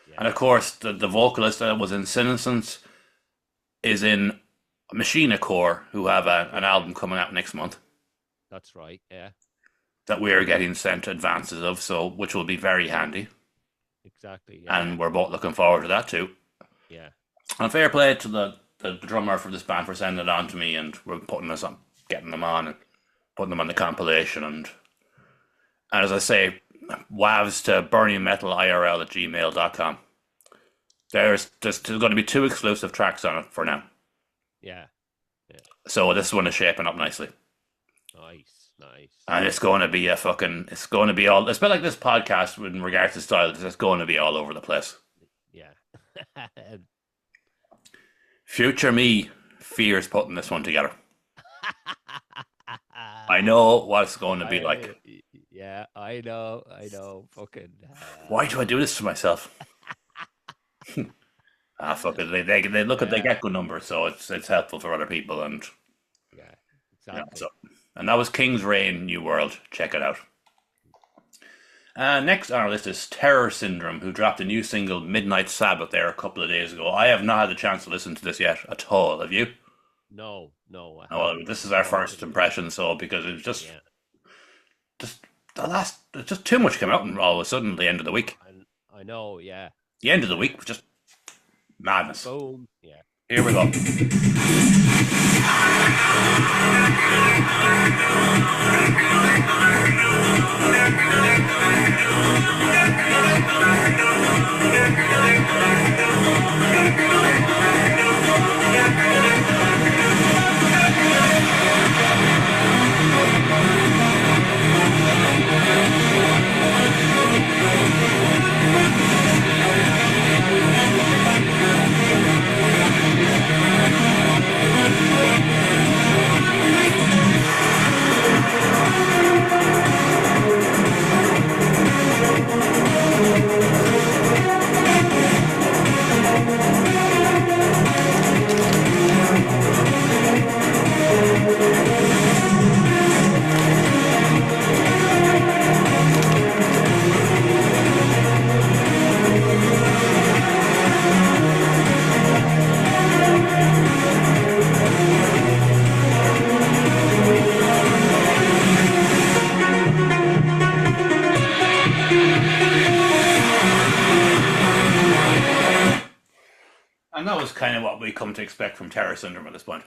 Yeah. And of course, the vocalist that was in Innocence is in Machina Core, who have an album coming out next month. That's right, yeah. That we're getting sent advances of, which will be very handy. Exactly, yeah. And we're both looking forward to that too. Yeah. And fair play to the drummer for this band for sending it on to me, and we're getting them on and putting them on the compilation. And as I say, wavs to burningmetalirl@gmail.com. There's going to be 2 exclusive tracks on it for now. Yeah. So this one is shaping up nicely. Nice. And it's going to be it's been like this podcast in regards to style. It's going to be all over the place. Yeah. Future me fears putting this one together. I know what it's going to be like. Yeah, I know. Fucking. Why do I do this to myself? Fuck it. They look at they get good numbers, so it's helpful for other people, and Yeah, exactly. so, and that was King's Reign, New World. Check it out. Next on our list is Terror Syndrome, who dropped a new single, Midnight Sabbath, there a couple of days ago. I have not had the chance to listen to this yet at all. Have you? No, no, I Oh, well, haven't. this is I'm our going first to. impression, so because it was Yeah, just just too much came out, and all of a sudden, the end of the week. I know. Yeah, The end of the yeah. week was just madness. Boom. Yeah. Here we go. And that was kind of what we come to expect from Terror Syndrome at this point.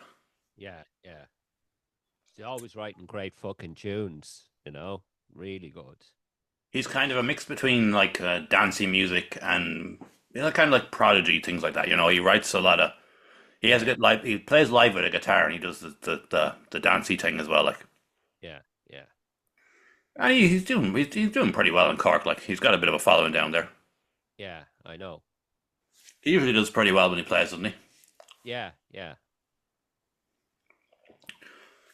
Yeah, yeah. He's always writing great fucking tunes, you know? Really good. He's kind of a mix between like dancey music and kind of like Prodigy things like that. He writes a lot of. He has a Yeah, good live. He plays live with a guitar and he does the dancey thing as well. Like, yeah, yeah. and he's doing pretty well in Cork. Like, he's got a bit of a following down there. Yeah, I know. He usually does pretty well when he plays, doesn't he? Yeah, yeah.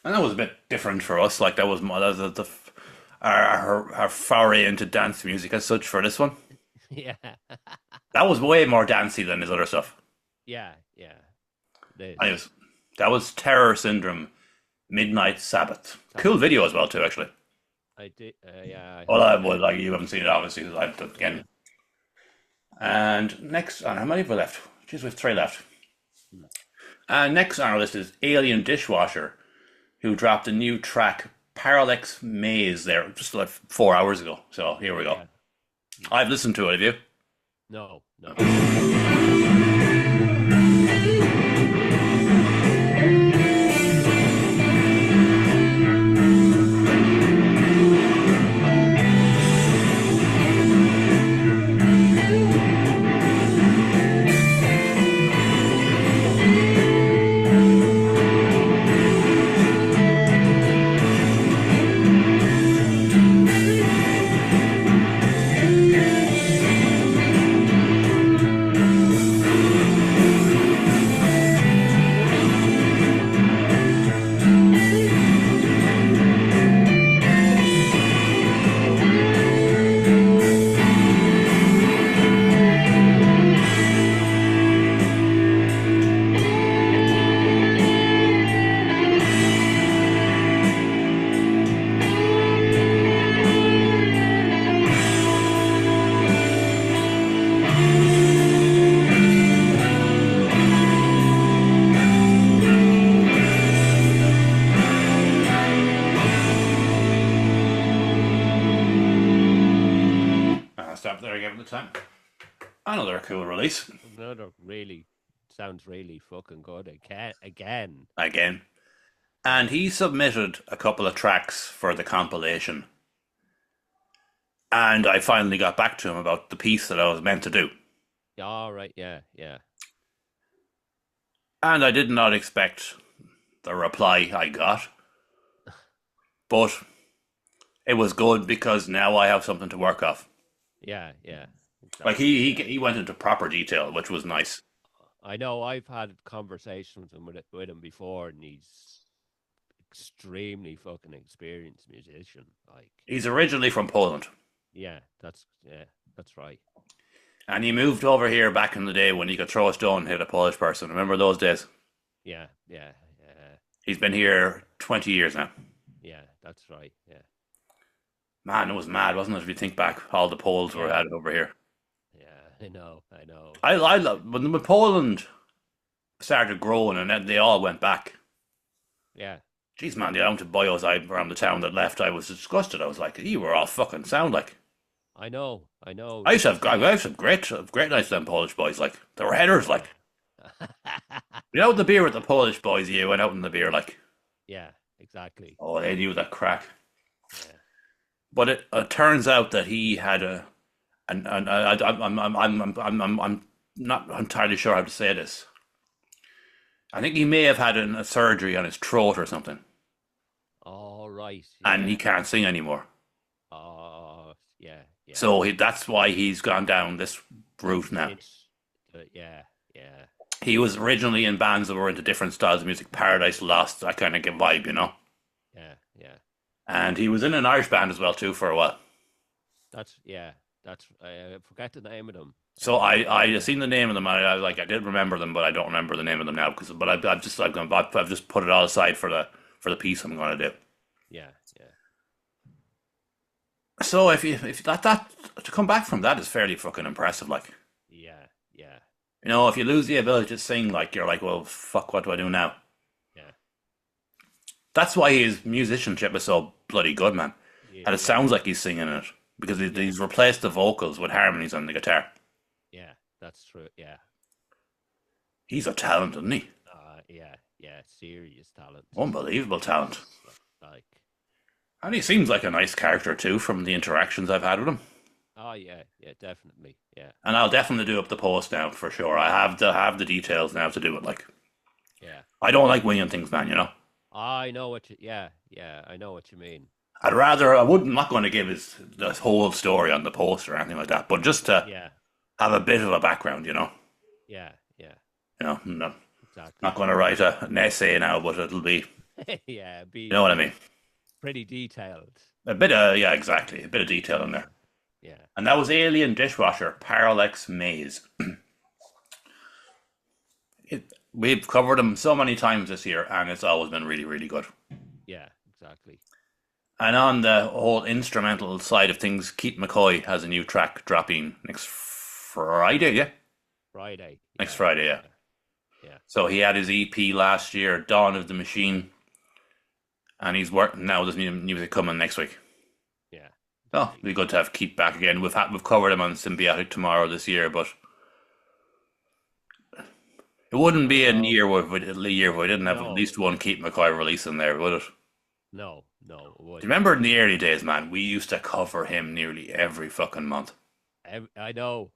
And that was a bit different for us. Like, that was more our foray into dance music as such for this one. Yeah. That was way more dancey than his other stuff. Yeah, yeah. It is. Anyways, that was Terror Syndrome, Midnight Sabbath. Cool Sabbath. video as well too, actually. I did yeah, Well, I I would like you haven't seen it obviously. 'Cause I've done it yeah. again. And next, how many have we left? Jeez, we've three left. Mm. And next on our list is Alien Dishwasher, who dropped a new track, Parallax Maze, there just like 4 hours ago. So here we go. Yeah. I've listened to it. Have you? No, no. Stop there again for the time. Another cool release Another really sounds really fucking good. Again. again. And he submitted a couple of tracks for the compilation. And I finally got back to him about the piece that I was meant to do. Yeah, all right, yeah, yeah. And I did not expect the reply I got. But it was good because now I have something to work off. Yeah, yeah. Like Exactly. he went into proper detail, which was nice. I know I've had conversations with him before, and he's extremely fucking experienced musician. Like, He's originally from Poland. yeah, that's right. And he moved over here back in the day when he could throw a stone and hit a Polish person. Remember those days? Yeah, yeah, yeah. He's been here 20 years now. Yeah, that's right. Yeah. Man, it was mad, wasn't it? If you think back, all the Poles were Yeah. had over here. Yeah, I know. I know. I love when Poland started growing and then they all went back. Yeah. Jeez, man, the amount of boyos around the town that left, I was disgusted. I was like, you were all fucking sound like. I know. I know. I used to It's have, I used to have great nights with them Polish boys. Like, they were headers, like. yeah. You know, the beer with the Polish boys, you went out in the beer, like, Yeah, exactly. oh, they knew that crack. Yeah. But it turns out that he had I'm not entirely sure how to say this. I think he may have had a surgery on his throat or something, All right. and he Yeah. can't sing anymore. Oh, yeah. Yeah. So that's why he's gone down this route now. Yeah. Yeah. He was originally in bands that were into different styles of music, Paradise Lost, that kind of vibe, you know. Yeah. Yeah. And he was in an Irish band as well too for a while. That's I forget the name of them. So I Yeah. seen the name of them. I like I did remember them, but I don't remember the name of them now because. But I've just put it all aside for the piece I'm going to do. Yeah. Yeah. So if that to come back from that is fairly fucking impressive. Like, Yeah. Yeah. you know, if you lose the ability to sing, like you're like, well, fuck, what do I do now? Yeah. That's why his musicianship is so bloody good, man. And it Yeah. sounds like he's singing it because Yeah. he's replaced the vocals with harmonies on the guitar. Yeah. That's true. Yeah. He's a talent, isn't he? Yeah. Yeah. Serious talent. Unbelievable talent. Like. And he seems like a nice character too from the interactions I've had with him. Oh yeah. Yeah. Definitely. Yeah. And I'll definitely do up the post now for sure. I have the details now to do it. Like, Yeah. I don't like winging things, man. You know, I know what you. Yeah. Yeah. I know what you mean. I wouldn't, not going to give the whole story on the post or anything like that, but just to Yeah. have a bit of a background, you know. Yeah. Yeah. You know, I'm not Exactly. going to write an essay now, but it'll be, Yeah. you Be know what I mean. pretty detailed. A bit of, yeah, exactly, a bit of detail in there. Yeah. And that was Alien Dishwasher, Parallax Maze. We've covered them so many times this year, and it's always been really, really good. Yeah. Exactly. And on the whole instrumental side of things, Keith McCoy has a new track dropping next Friday, yeah? Friday. Next Yeah. Friday, yeah. Yeah. So he had his EP last year, Dawn of the Machine, and he's working now. There's new music coming next week. Yeah. Oh, it'd be good to have Keith back again. We've covered him on Symbiotic Tomorrow this year, but it wouldn't be a year where we didn't have at No. least one Keith McCoy release in there, would it? No. No. It Do you would. remember in the early days, man? We used to cover him nearly every fucking month. I know.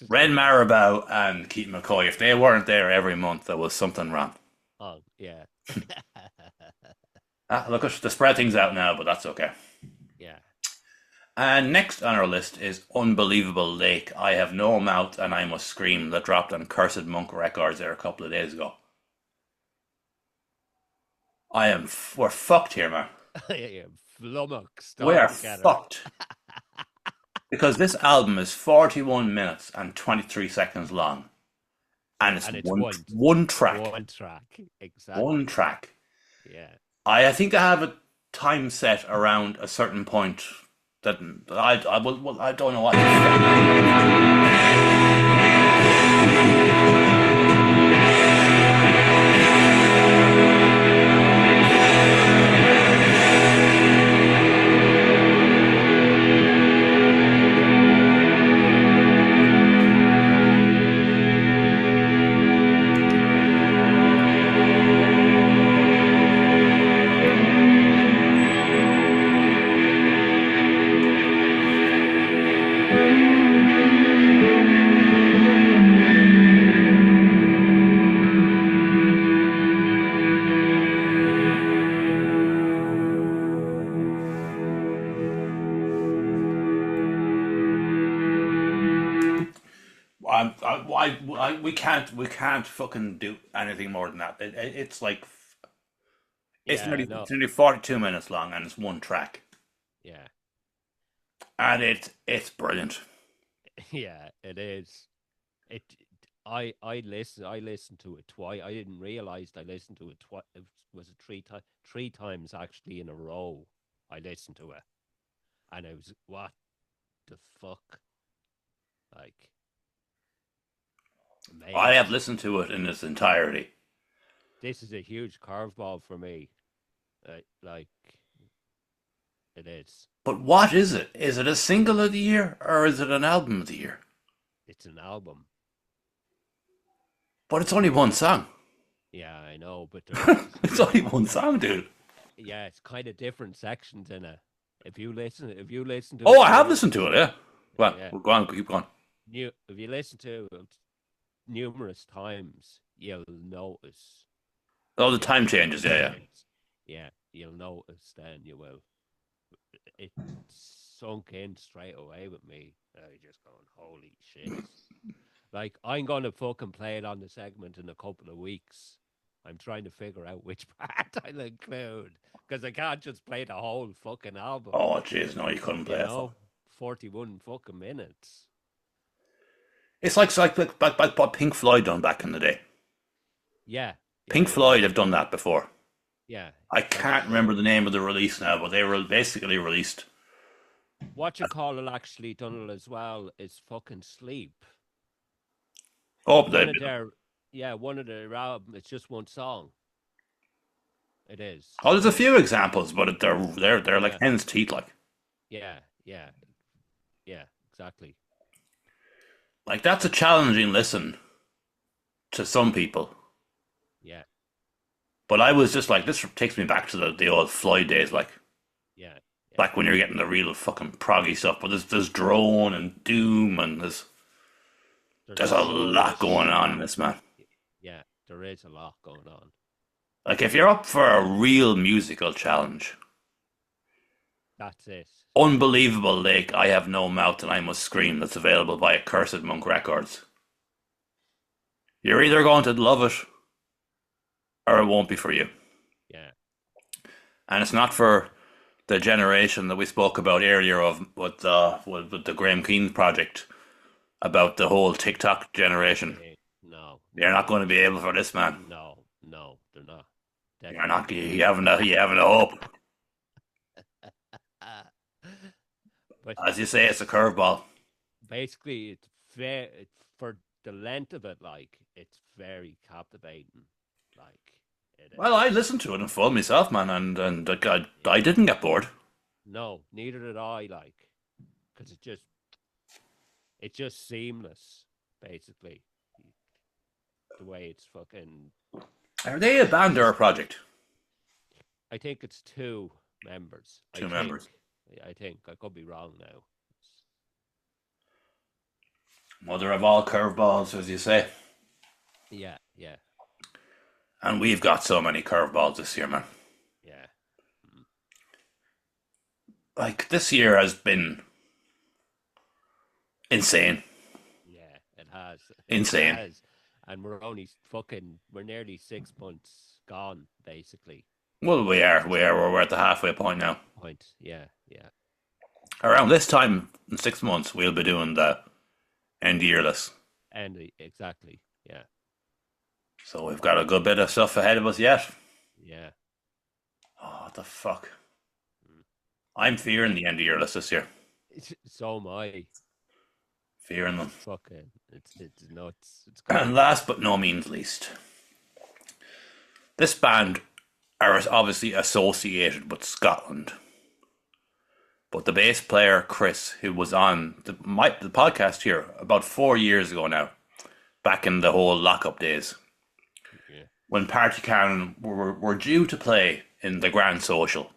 Ren Marabou and Keith McCoy, if they weren't there every month, there was something wrong. Oh, yeah. Look, to spread things out now, but that's okay. Yeah. And next on our list is Unbelievable Lake. I Have No Mouth and I Must Scream, that dropped on Cursed Monk Records there a couple of days ago. We're fucked here, man. Yeah, flummoxed We are altogether. fucked. Because this album is 41 minutes and 23 seconds long. And it's, And it's one track. One track. Exactly. One track. Yeah. I think I have a time set around a certain point that I don't know what. We can't fucking do anything more than that. It's like Yeah. it's nearly 42 minutes long and it's one track, Yeah. and it's brilliant. Yeah. It is. It. I listened to it twice. I didn't realize I listened to it twice. It was it three times actually in a row. I listened to it, and I was what the fuck, like I have amazed. listened to it in its entirety. This is a huge curveball for me. Like it is. But what is it? Is it a single of the year or is it an album of the year? It's an album. But it's only one song. Yeah, I know, but there's It's only one song, dude. yeah, it's kind of different sections in it. If you listen to Oh, it I have through, listened to it, yeah. Well, yeah, go on, keep going. if you listen to it numerous times, you'll notice Oh, the time different changes, yeah, yeah. things. Yeah, you'll notice then you will. It sunk in straight away with me. I just going, holy shit. Like, I'm going to fucking play it on the segment in a couple of weeks. I'm trying to figure out which part I'll include because I can't just play the whole fucking album. Oh, jeez, no, you couldn't You play it. know, 41 fucking minutes. It's like what Pink Floyd done back in the day. Yeah, Pink yeah, Floyd have done that before. yeah. I can't remember the name of the release now, but they were basically released. What you call it actually done it as well is fucking Sleep. Oh, One of their, yeah, one of their album. It's just one song. It is. oh, there's a few examples, but they're like Yeah, hen's teeth, like. yeah, yeah, yeah. Exactly. Like that's a challenging listen to some people. Yeah, But I was just like, this takes me back to the old Floyd days, yeah, yeah. like when you're getting the real fucking proggy stuff. But there's drone and doom and There's there's a so lot going much. on in this, man. Yeah, there is a lot going on. Like if you're up for a real musical challenge, That's it. Unbelievable Lake, I Have No Mouth and I Must Scream, that's available by Accursed Monk Records. You're either going to love it or it won't be for you. Yeah, And it's not for the generation that we spoke about earlier of with the Graham Keane project about the whole TikTok generation. no, You're not going to be able for this, man. no, they're not. You're not. Definitely You haven't a hope. not. But As you say, it's a curveball. basically, it's very for the length of it. Like it's very captivating. Like it Well, I is. listened to it in full myself, man, and I didn't get bored. No, neither did I. Like because it's just seamless. Basically, the way it's fucking. Are they a band or a project? I think it's two members. Two members. I think I could be wrong now. Mother of all curveballs, as you say. Yeah, yeah, And we've got so many curveballs this year, man. yeah, Like this year has been insane, yeah. It has. It insane. has. And we're nearly 6 months gone, basically. Well, we're at the halfway point now. Point. Yeah, yeah, Around this time in 6 months, we'll be doing the end of year list. and exactly. Yeah, So we've got a good bit of stuff ahead of us yet. yeah. Oh, what the fuck? Mm. I'm fearing the end of year list this year. So am I. Fearing them. Fucking, it's nuts. It's And crazy. last but no means least, this band are obviously associated with Scotland. But the bass player, Chris, who was on the podcast here about 4 years ago now, back in the whole lockup days, Yeah, when Party Cannon were due to play in the Grand Social.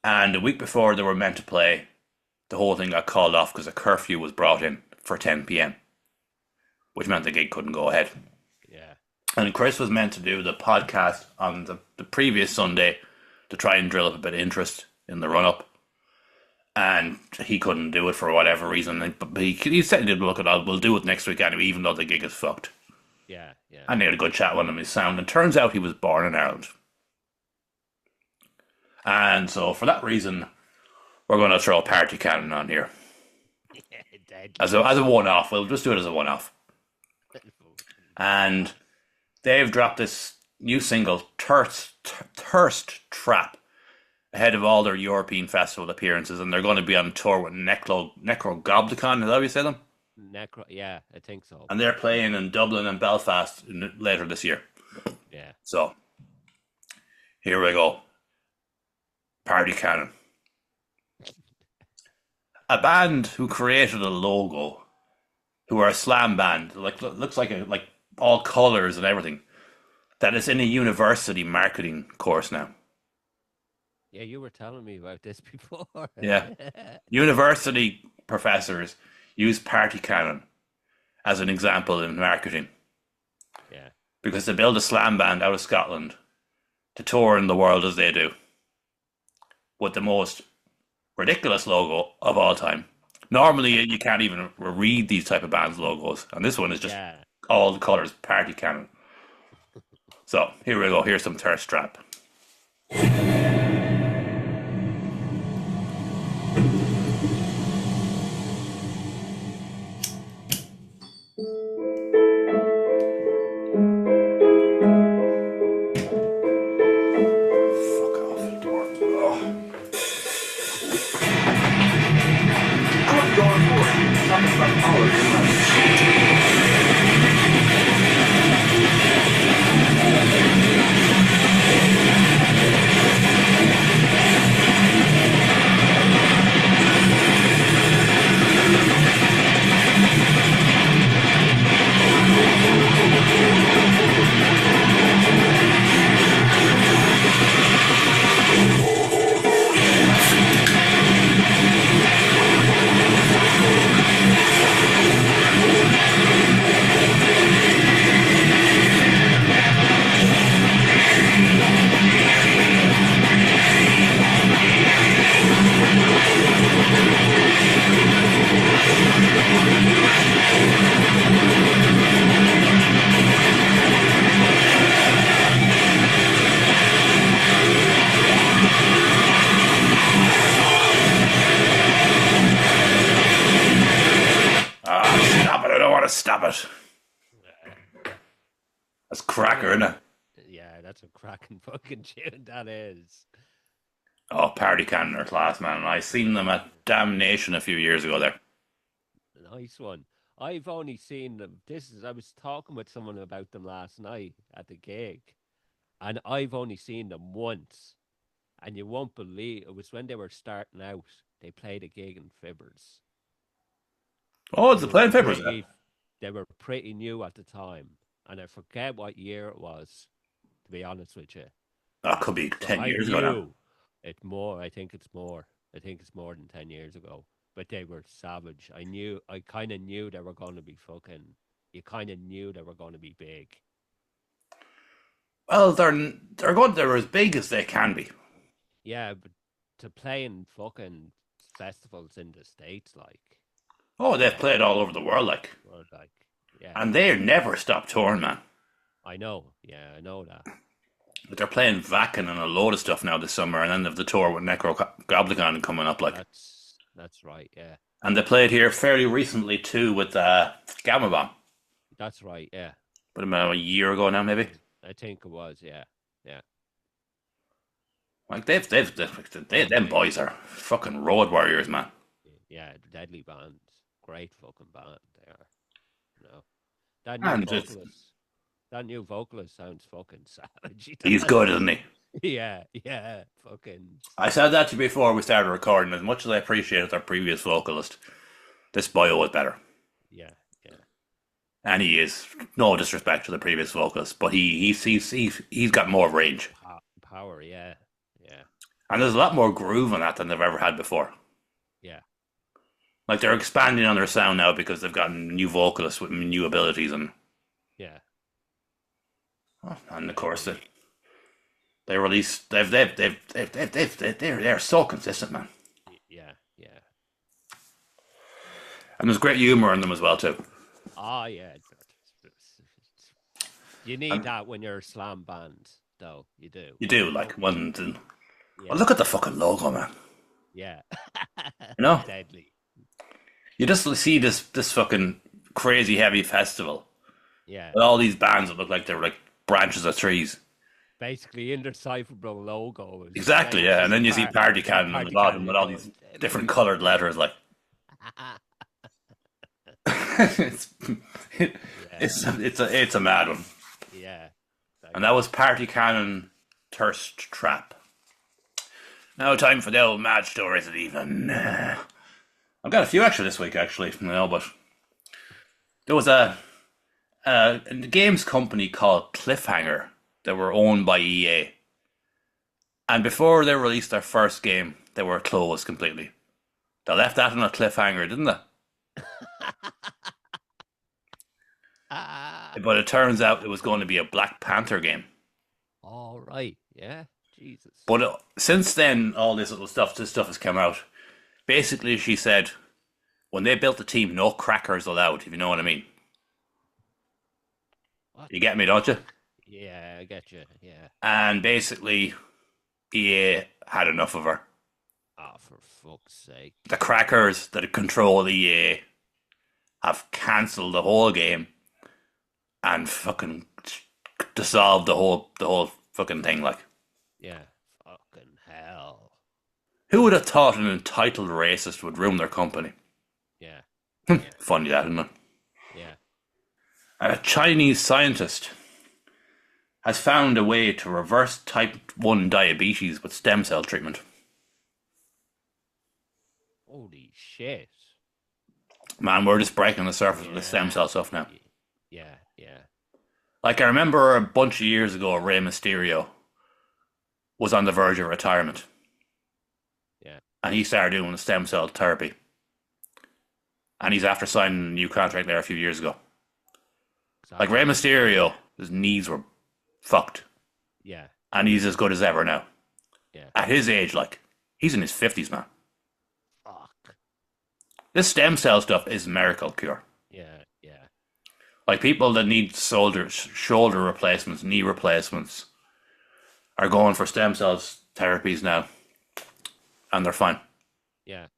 And the week before they were meant to play, the whole thing got called off because a curfew was brought in for 10 p.m., which meant the gig couldn't go ahead. yeah, And Chris was meant to do the podcast on the previous Sunday to try and drill up a bit of interest in the run up. And he couldn't do it for whatever reason. But he said, look, we'll do it next week anyway, even though the gig is fucked. yeah, yeah. And they had a good chat with him, his sound. And turns out he was born in Ireland. And so for that reason, we're going to throw a Party Cannon on here. Deadly. As a one-off. We'll just do it as a one-off. and they've dropped this new single, Thirst Trap, ahead of all their European festival appearances, and they're going to be on tour with Necro Goblikon. Is that how you say them? Necro, yeah, I think so. And they're playing in Dublin and Belfast later this year. Yeah. So, here we go. Party Cannon. A band who created a logo, who are a slam band, like looks like all colors and everything, that is in a university marketing course now. Yeah, you were telling me about this before. Yeah. University professors use Party Cannon as an example in marketing Yeah. because they build a slam band out of Scotland to tour in the world as they do with the most ridiculous logo of all time. Normally, you can't even read these type of bands' logos, and this one is just Yeah. all the colors Party Cannon. So here we go. Here's some Thirst Trap. Fuck off, door. Oh. Outdoor boarding, something about power. Stop it! I don't want to stop it. That's cracker, isn't it? Yeah, that's a cracking fucking tune, that is. Oh, Party Cannon are class, man. I seen them at Damnation a few years ago there. Nice one. I've only seen them. I was talking with someone about them last night at the gig, and I've only seen them once. And you won't believe it was when they were starting out. They played a gig in Fibbers. Oh, it's the Playing Fibbers. They were pretty new at the time, and I forget what year it was. To be honest with you, That could be but 10 I years ago now. knew it more. I think it's more. I think it's more than 10 years ago. But they were savage. I kind of knew they were going to be fucking. You kind of knew they were going to be big. Well, they're good. They're as big as they can be. Yeah, but to play in fucking festivals in the States, like, Oh, they've played all over the world, like, well, like, yeah, and they never stop touring, man. I know. Yeah, I know that. But they're playing Vakken and a load of stuff now this summer, and then they've the tour with Necro Goblikon coming up, like. That's right. Yeah, And they played here fairly recently too with Gamma Bomb, that's right. Yeah, but about a year ago now, maybe. I think it was. Yeah, yeah. Like them boys are fucking road warriors, man. Yeah, deadly band. Great fucking band they are. You know. That And just, new vocalist sounds fucking savage. he's good, isn't he? Yeah, fucking. I said that to you before we started recording. As much as I appreciated our previous vocalist, this boy was better. Yeah. And he is, no disrespect to the previous vocalist, but he's got more range. Power, yeah. And there's a lot more groove on that than they've ever had before. Yeah. Like they're expanding on their sound now because they've gotten new vocalists with new abilities and Yeah. of course they release they're so consistent, man. Yeah. And there's great humor in them as well too. Oh, yeah. You need that when you're a slam band, though. You do. You do, like one. Yeah. Well, look at the fucking logo, man. Yeah. You know, Deadly. you just see this fucking crazy heavy festival Yeah. With all these bands that look like they're like branches of trees. Basically, indecipherable logo is the Exactly, same yeah. as And then you see Party yeah, Cannon on the party bottom cannon with in all gold. these different coloured letters, like. it's, Yeah, it's a mad one. yeah. And that was Party Cannon Thirst Trap. Now time for the old mad stories of the evening. I've got a few extra this week, actually, but there was a games company called Cliffhanger that were owned by EA. And before they released their first game, they were closed completely. They left that on a cliffhanger, didn't they? Ah, But it turns out it was going to be a Black Panther game. all right. Yeah, Jesus. But since then, all this stuff has come out. Basically, she said, when they built the team, no crackers allowed, if you know what I mean. What You get me, don't you? Yeah, I get you. Yeah. And basically, EA had enough of her. Oh, for fuck's sake. The crackers that control EA have cancelled the whole game and fucking dissolved the whole fucking thing. Like, Yeah. Fucking hell. who would have thought an entitled racist would ruin their company? Yeah. Funny that, isn't it? Yeah. A Chinese scientist has found a way to reverse type 1 diabetes with stem cell treatment. Holy shit. Man, we're just breaking the surface of the stem Yeah. cell stuff now. Yeah. Yeah. Like, I remember a bunch of years ago, Rey Mysterio was on the verge of retirement. Yeah. And he started doing the stem cell therapy. And he's after signing a new contract there a few years ago. Like, Rey Mysterio, his knees were fucked. Yeah. And he's as good as ever now. Yeah. At his age, like, he's in his 50s, man. Fuck. This stem cell stuff is a miracle cure. Yeah. Yeah. Like, people that need shoulder replacements, knee replacements, are going for stem cells therapies now. And they're fine. Yeah.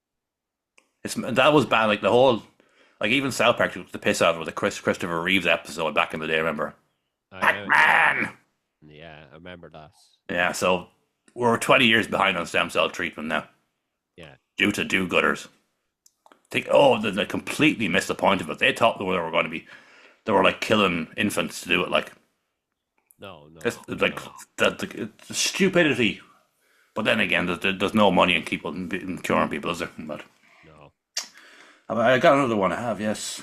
That was bad. Like, the whole, like, even South Park took the piss out of it with the Christopher Reeves episode back in the day, remember? Pac-Man! Yeah, I remember that. Yeah, so we're 20 years behind on stem cell treatment now. Yeah. Due to do-gooders. They completely missed the point of it. They thought they were going to be, they were like killing infants to do it. Like, No. it's like the stupidity. But then again, there's no money in curing people, is there? But No. I got another one I have, yes.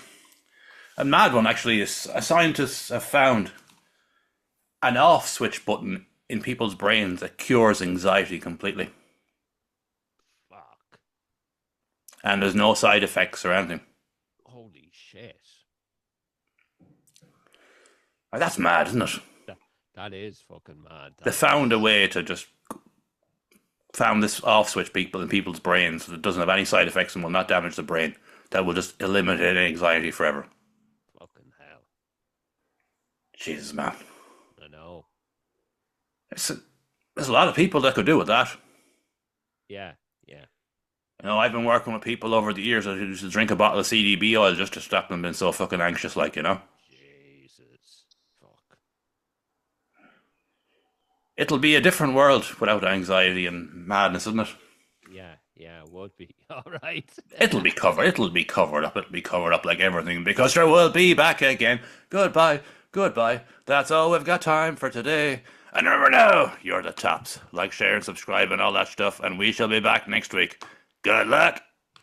A mad one, actually, is scientists have found an off switch button in people's brains that cures anxiety completely. Fuck. And there's no side effects or anything. Holy shit. That's mad, isn't it? That is fucking mad. They found a way to just found this off switch people in people's brains that doesn't have any side effects and will not damage the brain. That will just eliminate anxiety forever. Fucking hell. Jesus, man. I know. There's a lot of people that could do with that. Yeah. Yeah. You know, I've been working with people over the years that used to drink a bottle of CDB oil just to stop them being so fucking anxious, like, you know. Jesus. Fuck. It'll be a different world without anxiety and madness, isn't it? Yeah. Yeah, it would be. All right. It'll be covered. It'll be covered up. It'll be covered up like everything because there will be back again. Goodbye. Goodbye. That's all we've got time for today. And remember now, you're the tops. Like, share, and subscribe and all that stuff. And we shall be back next week. Good luck.